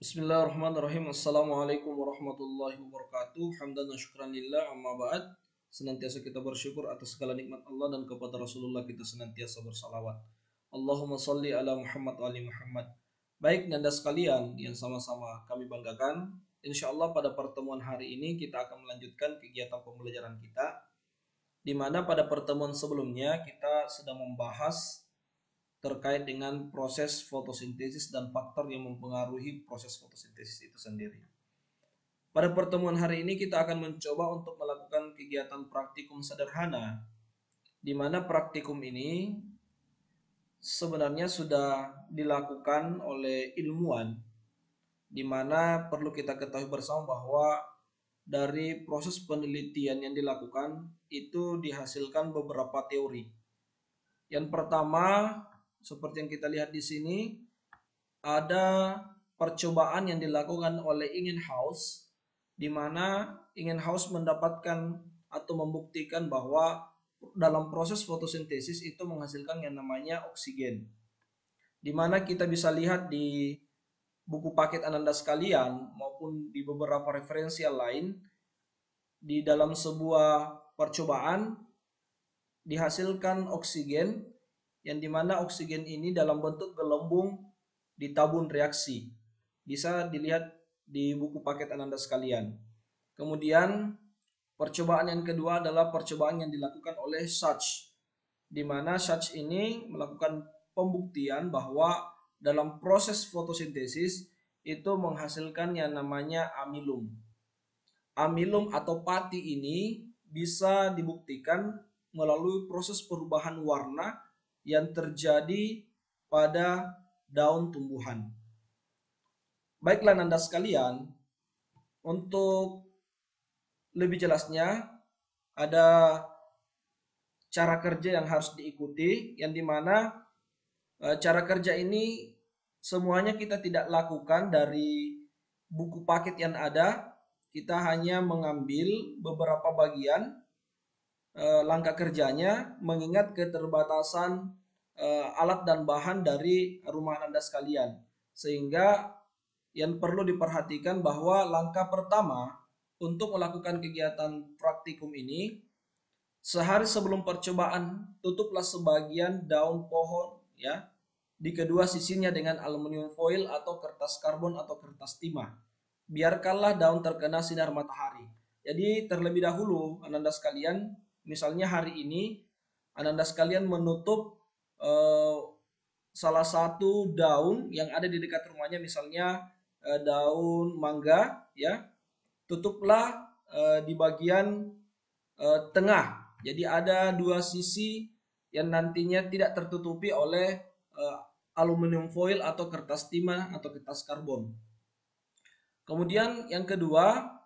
Bismillahirrahmanirrahim. Assalamualaikum warahmatullahi wabarakatuh. Hamdan wa syukran lillah, amma ba'd. Senantiasa kita bersyukur atas segala nikmat Allah dan kepada Rasulullah kita senantiasa bersalawat. Allahumma salli ala Muhammad wa ali Muhammad. Baik nanda sekalian yang sama-sama kami banggakan, insya Allah pada pertemuan hari ini kita akan melanjutkan kegiatan pembelajaran kita, di mana pada pertemuan sebelumnya kita sedang membahas terkait dengan proses fotosintesis dan faktor yang mempengaruhi proses fotosintesis itu sendiri. Pada pertemuan hari ini kita akan mencoba untuk melakukan kegiatan praktikum sederhana, di mana praktikum ini sebenarnya sudah dilakukan oleh ilmuwan, di mana perlu kita ketahui bersama bahwa dari proses penelitian yang dilakukan itu dihasilkan beberapa teori. Yang pertama, seperti yang kita lihat di sini, ada percobaan yang dilakukan oleh Ingenhousz, di mana Ingenhousz mendapatkan atau membuktikan bahwa dalam proses fotosintesis itu menghasilkan yang namanya oksigen. Di mana kita bisa lihat di buku paket Ananda sekalian maupun di beberapa referensial lain, di dalam sebuah percobaan dihasilkan oksigen yang dimana oksigen ini dalam bentuk gelembung di tabung reaksi. Bisa dilihat di buku paket Ananda sekalian. Kemudian percobaan yang kedua adalah percobaan yang dilakukan oleh Sachs, di mana Sachs ini melakukan pembuktian bahwa dalam proses fotosintesis itu menghasilkan yang namanya amilum. Amilum atau pati ini bisa dibuktikan melalui proses perubahan warna yang terjadi pada daun tumbuhan. Baiklah Nanda sekalian, untuk lebih jelasnya ada cara kerja yang harus diikuti, yang dimana cara kerja ini semuanya kita tidak lakukan dari buku paket yang ada. Kita hanya mengambil beberapa bagian langkah kerjanya, mengingat keterbatasan alat dan bahan dari rumah Anda sekalian. Sehingga yang perlu diperhatikan bahwa langkah pertama untuk melakukan kegiatan praktikum ini, sehari sebelum percobaan tutuplah sebagian daun pohon ya di kedua sisinya dengan aluminium foil atau kertas karbon atau kertas timah. Biarkanlah daun terkena sinar matahari. Jadi terlebih dahulu Ananda sekalian, misalnya hari ini Ananda sekalian menutup salah satu daun yang ada di dekat rumahnya, misalnya daun mangga ya, tutuplah di bagian tengah. Jadi ada dua sisi yang nantinya tidak tertutupi oleh aluminium foil atau kertas timah atau kertas karbon. Kemudian yang kedua,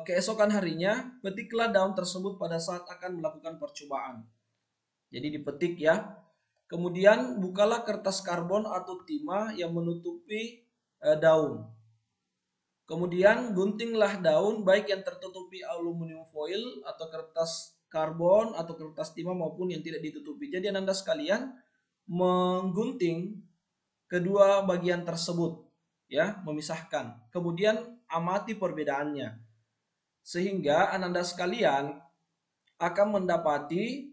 keesokan harinya petiklah daun tersebut pada saat akan melakukan percobaan. Jadi dipetik ya. Kemudian bukalah kertas karbon atau timah yang menutupi daun. Kemudian guntinglah daun baik yang tertutupi aluminium foil atau kertas karbon atau kertas timah maupun yang tidak ditutupi. Jadi Anda sekalian menggunting kedua bagian tersebut ya, memisahkan. Kemudian amati perbedaannya. Sehingga Anda sekalian akan mendapati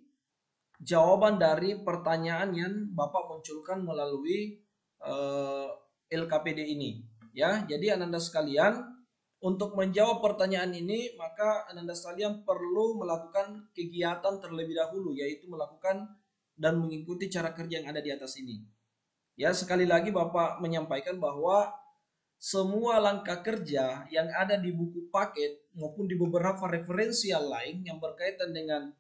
jawaban dari pertanyaan yang Bapak munculkan melalui LKPD ini. Ya, jadi Ananda sekalian, untuk menjawab pertanyaan ini maka Ananda sekalian perlu melakukan kegiatan terlebih dahulu, yaitu melakukan dan mengikuti cara kerja yang ada di atas ini. Ya, sekali lagi Bapak menyampaikan bahwa semua langkah kerja yang ada di buku paket maupun di beberapa referensial lain yang berkaitan dengan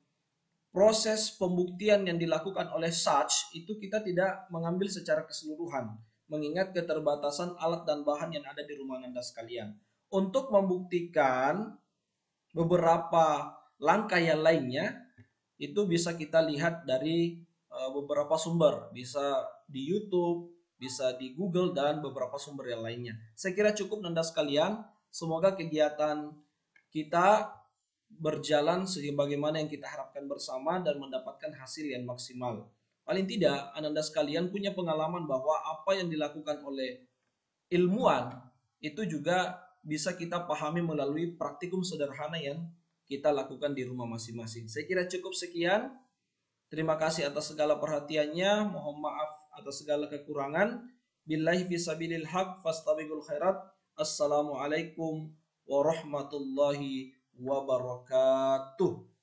proses pembuktian yang dilakukan oleh Sachs itu kita tidak mengambil secara keseluruhan, mengingat keterbatasan alat dan bahan yang ada di rumah Anda sekalian. Untuk membuktikan beberapa langkah yang lainnya, itu bisa kita lihat dari beberapa sumber, bisa di YouTube, bisa di Google, dan beberapa sumber yang lainnya. Saya kira cukup Anda sekalian. Semoga kegiatan kita berjalan sebagaimana yang kita harapkan bersama dan mendapatkan hasil yang maksimal. Paling tidak Anda sekalian punya pengalaman bahwa apa yang dilakukan oleh ilmuwan itu juga bisa kita pahami melalui praktikum sederhana yang kita lakukan di rumah masing-masing. Saya kira cukup sekian. Terima kasih atas segala perhatiannya. Mohon maaf atas segala kekurangan. Billahi fisabilil haq fastabiqul khairat. Assalamualaikum warahmatullahi wabarakatuh.